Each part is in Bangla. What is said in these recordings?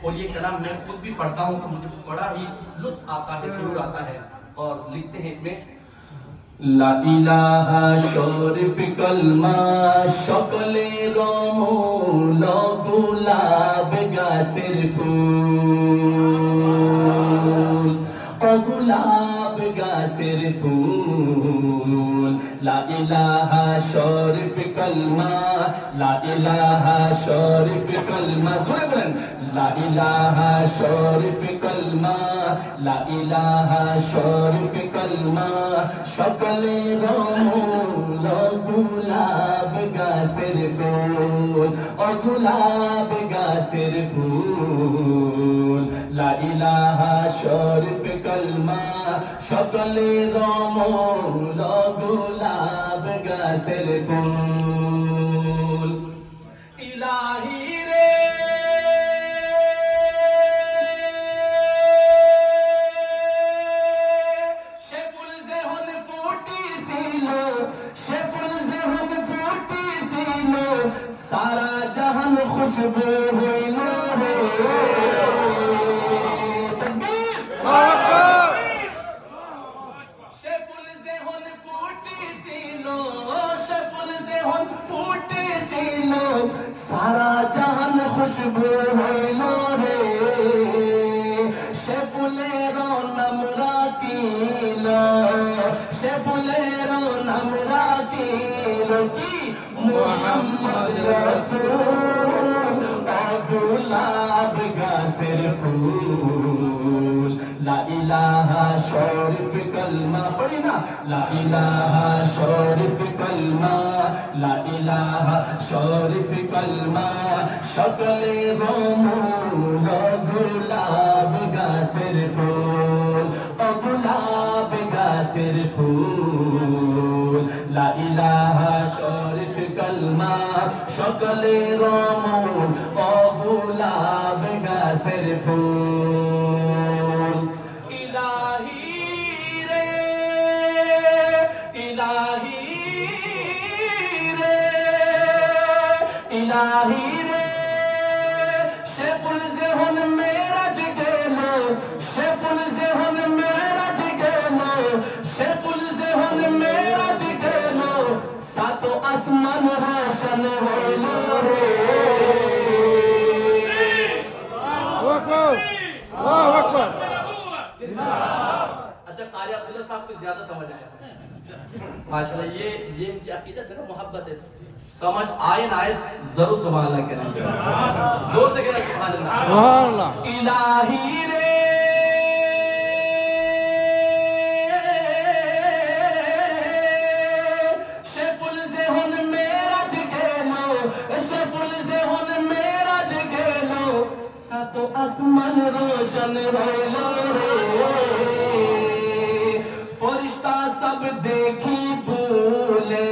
और ये कलाम मैं खुद भी पढ़ता हूँ तो मुझे बड़ा ही लुत्फ आता है, सुरूर आता है। और लिखते हैं इसमें, লা ইলাহা শরীফ কলমা সকলের মূল গোলাপ গাছের ফুল, ও গোলাপ গাছের ফুল। লা ইলাহা শরীফ কলমা, লা ইলাহা শরীফ কলমা, জোরে বলেন, লা ইলাহা শরীফ কলমা, লা ইলাহা শরীফ কলমা সকলের মূল গোলাপ গাছের ফুল, ও গোলাপ গাছের ফুল। লা ইলাহা শরীফ কলমা সকলের মূল গোলাপ গাছের ফুল। ইলাহি রে সে ফুল যেহন ফুটিছিল, সে ফুল যেহন ফুটিছিল, সারা জাহান খুশবু হইল রে। সে ফুল যেহন ফুটিছিল, সে ফুল যেহন ফুটিছিল, সারা জাহান খুশবু হইল রে। সে ফুলের নাম রাখিল, সে ফুলের নাম রাখিল কি মুহাম্মদ রাসূল, ও গোলাপ গাছের ফুল। লা ইলাহা শরীফ কলমা পড়ি না, লা ইলাহা শরীফ কলমা, লা ইলাহা শরীফ কলমা সকলের মূল গোলাপ গাছের ফুল, ও গোলাপ গাছের ফুল। লা ইলাহা শরীফ কলমা সকলের মূল, ও গোলাপ গাছের ফুল। ইলাহি রে, ইলাহি রে, ইলাহি রে সে ফুল যেহন মেরাজ গেল, সে ফুল যেহন মেরাজ গেল, সে ফুল যেহন মেরাজ গেল, সাত আসমান রোশন হইল রে। अच्छा, कारी अब्दुल्ला साहब कुछ ज्यादा समझ आया माशाल्लाह। ये इनकी अकीदत है ना, मोहब्बत है। समझ आए ना आए जरूर सुभान अल्लाह कहना, जोर से कहना सुभान अल्लाह। सुभान अल्लाह। इलाही रे সে ফুল যেহন মেরাজ গেল, সে ফুল যেহন মেরাজ গেল, সাত আসমান রোশন হইল রে। ফরিস্তা সব দেখি বলে,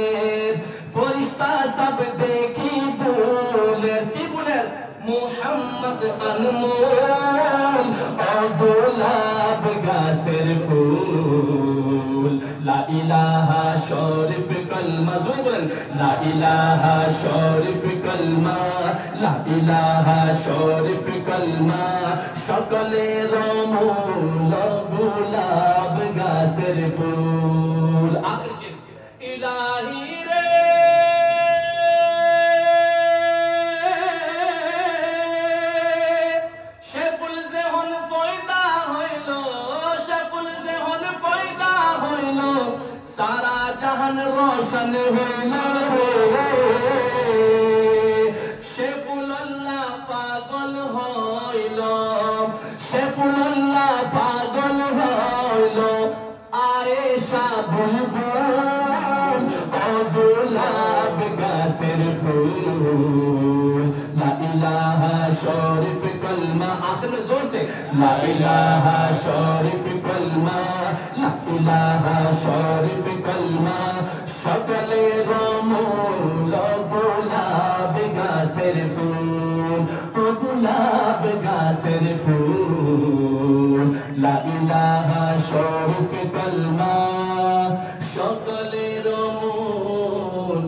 ফরিস্তা সব দেখি বলে কি বলে, মুহাম্মদ আনমোল, ও গোলাপ গাছের ফুল। লা ইলাহা শরীফ কলমা, জোরে বলেন, লা ইলাহা শরীফ কলমা, লা ইলাহা শরীফ কলমা সকলের মূল গোলাপ গাছের ফুল। আখির শের, ইলাহি রে সে ফুল যেহন ফয়দা হইল, সে ফুল যেহন ফয়দা হইল, সারা জাহান রোশন হইল রে। সে ফুল আল্লাহ পাগল হইল, সে ফুল আল্লাহ পাগল হইল, আয়েশা বুলবুল, ও গোলাপ গাছের ফুল। লা ইলাহা শরীফ কলমা, आखिर में जोर से, ला इलाहा शरीफ कलमा, ला इलाहा शरीफ कलमा সকলের মূল গোলাপ গাছের ফুল, ও গোলাপ গাছের ফুল। লা ইলাহা শরীফ কলমা সকলের মূল,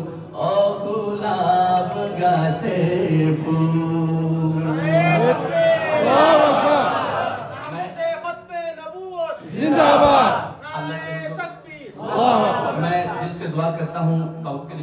ও গোলাপ গাছের ফুল। से दुआ करता हूँ तवक्कुल